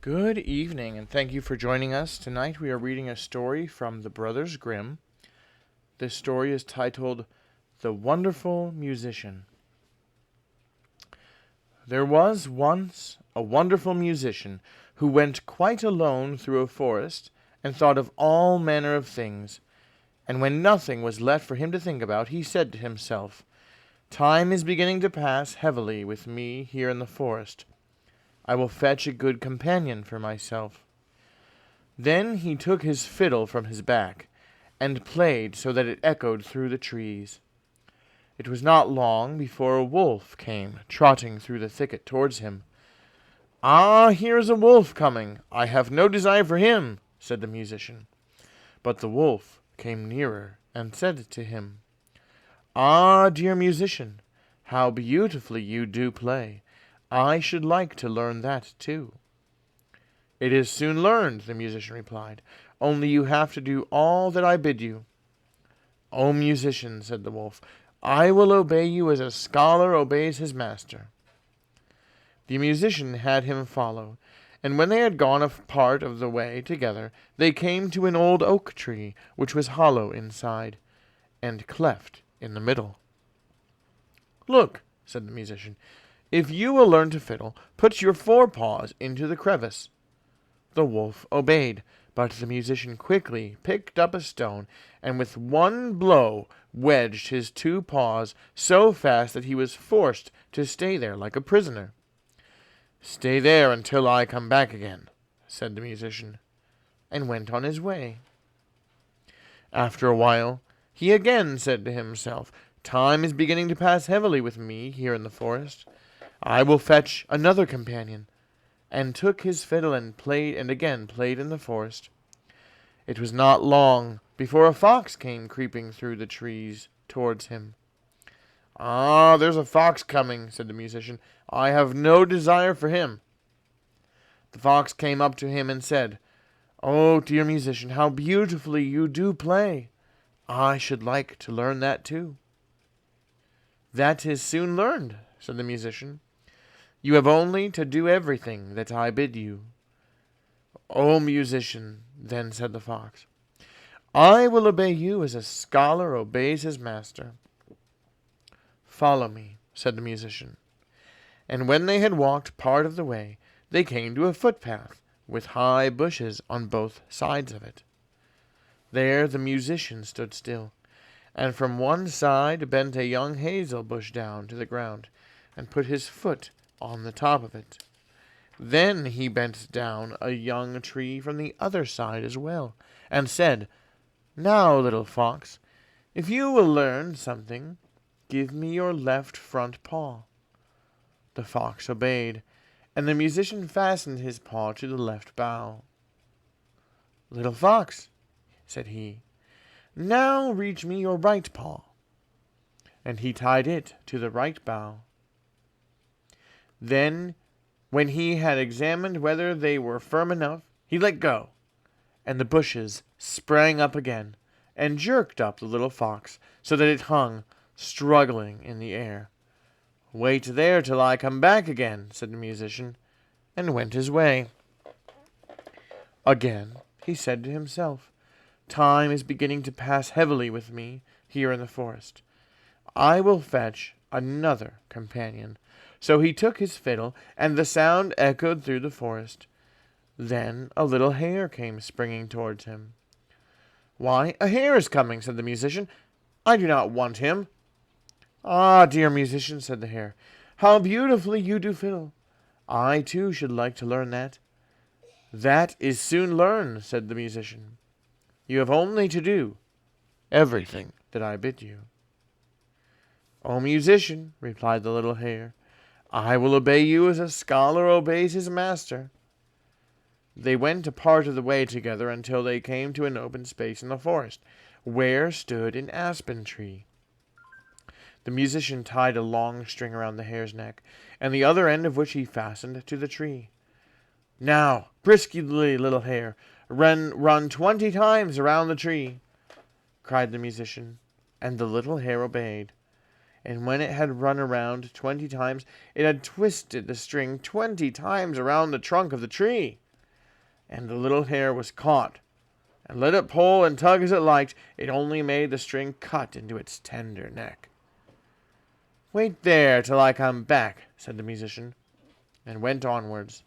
Good evening, and thank you for joining us. Tonight we are reading a story from the Brothers Grimm. This story is titled The Wonderful Musician. There was once a wonderful musician who went quite alone through a forest and thought of all manner of things. And when nothing was left for him to think about, he said to himself, "Time is beginning to pass heavily with me here in the forest. I will fetch a good companion for myself." Then he took his fiddle from his back, and played so that it echoed through the trees. It was not long before a wolf came trotting through the thicket towards him. "Ah, here is a wolf coming. I have no desire for him," said the musician. But the wolf came nearer and said to him, "Ah, dear musician, how beautifully you do play. I should like to learn that too." "It is soon learned," the musician replied. "Only you have to do all that I bid you." "O musician," said the wolf, "I will obey you as a scholar obeys his master." The musician had him follow, and when they had gone a part of the way together, they came to an old oak tree, which was hollow inside, and cleft in the middle. "Look," said the musician, "if you will learn to fiddle, put your forepaws into the crevice." The wolf obeyed, but the musician quickly picked up a stone, and with one blow wedged his two paws so fast that he was forced to stay there like a prisoner. "Stay there until I come back again," said the musician, and went on his way. After a while, he again said to himself, "Time is beginning to pass heavily with me here in the forest. I will fetch another companion," and took his fiddle and again played in the forest. It was not long before a fox came creeping through the trees towards him. "Ah, there's a fox coming," said the musician. "I have no desire for him." The fox came up to him and said, "Oh, dear musician, how beautifully you do play. I should like to learn that too." "That is soon learned," said the musician. "You have only to do everything that I bid you." "O musician," then said the fox, "I will obey you as a scholar obeys his master." "Follow me," said the musician. And when they had walked part of the way, they came to a footpath with high bushes on both sides of it. There the musician stood still, and from one side bent a young hazel bush down to the ground, and put his foot on the top of it. Then he bent down a young tree from the other side as well, and said, "Now, little fox, if you will learn something, give me your left front paw." The fox obeyed, and the musician fastened his paw to the left bough. "Little fox," said he, "now reach me your right paw." And he tied it to the right bough. Then, when he had examined whether they were firm enough, he let go, and the bushes sprang up again, and jerked up the little fox, so that it hung, struggling in the air. "Wait there till I come back again," said the musician, and went his way. Again he said to himself, "Time is beginning to pass heavily with me here in the forest. I will fetch another companion." So he took his fiddle, and the sound echoed through the forest. Then a little hare came springing towards him. "Why, a hare is coming," said the musician. "I do not want him." "Ah, dear musician," said the hare, "how beautifully you do fiddle. I too should like to learn that." "That is soon learned," said the musician. "You have only to do everything that I bid you." "O musician," replied the little hare, "I will obey you as a scholar obeys his master." They went a part of the way together until they came to an open space in the forest, where stood an aspen tree. The musician tied a long string around the hare's neck, and the other end of which he fastened to the tree. "Now, briskly, little hare, run 20 times around the tree," cried the musician, and the little hare obeyed. And when it had run around 20 times, it had twisted the string 20 times around the trunk of the tree. and the little hare was caught. And let it pull and tug as it liked, it only made the string cut into its tender neck. "Wait there till I come back," said the musician, and went onwards.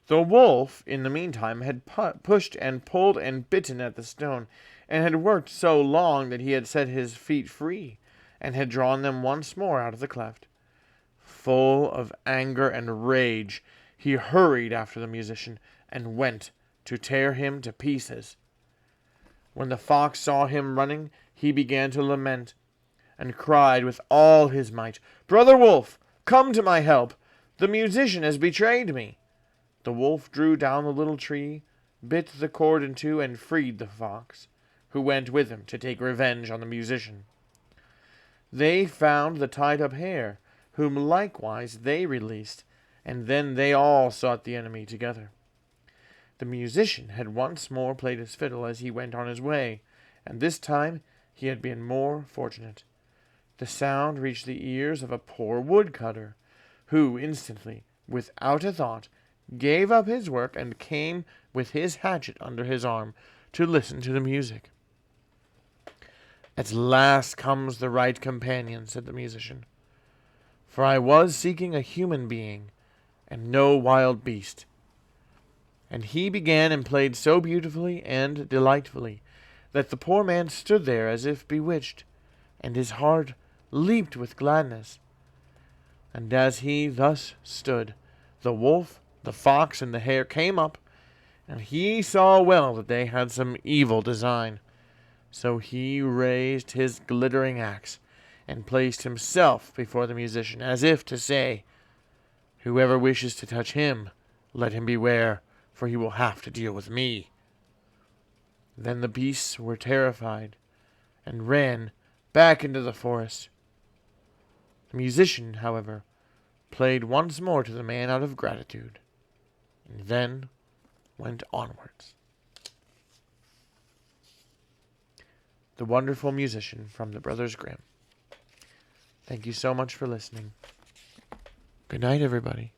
The wolf, in the meantime, had pushed and pulled and bitten at the stone, and had worked so long that he had set his feet free, and had drawn them once more out of the cleft. Full of anger and rage, he hurried after the musician, and went to tear him to pieces. When the fox saw him running, he began to lament, and cried with all his might, "Brother Wolf, come to my help! The musician has betrayed me!" The wolf drew down the little tree, bit the cord in two, and freed the fox, who went with him to take revenge on the musician. They found the tied-up hare, whom likewise they released, and then they all sought the enemy together. The musician had once more played his fiddle as he went on his way, and this time he had been more fortunate. The sound reached the ears of a poor woodcutter, who instantly, without a thought, gave up his work and came with his hatchet under his arm to listen to the music. "At last comes the right companion," said the musician, "for I was seeking a human being, and no wild beast." And he began and played so beautifully and delightfully that the poor man stood there as if bewitched, and his heart leaped with gladness. And as he thus stood, the wolf, the fox, and the hare came up, and he saw well that they had some evil design. So he raised his glittering axe, and placed himself before the musician, as if to say, "Whoever wishes to touch him, let him beware, for he will have to deal with me." Then the beasts were terrified, and ran back into the forest. The musician, however, played once more to the man out of gratitude, and then went onwards. The Wonderful Musician from the Brothers Grimm. Thank you so much for listening. Good night, everybody.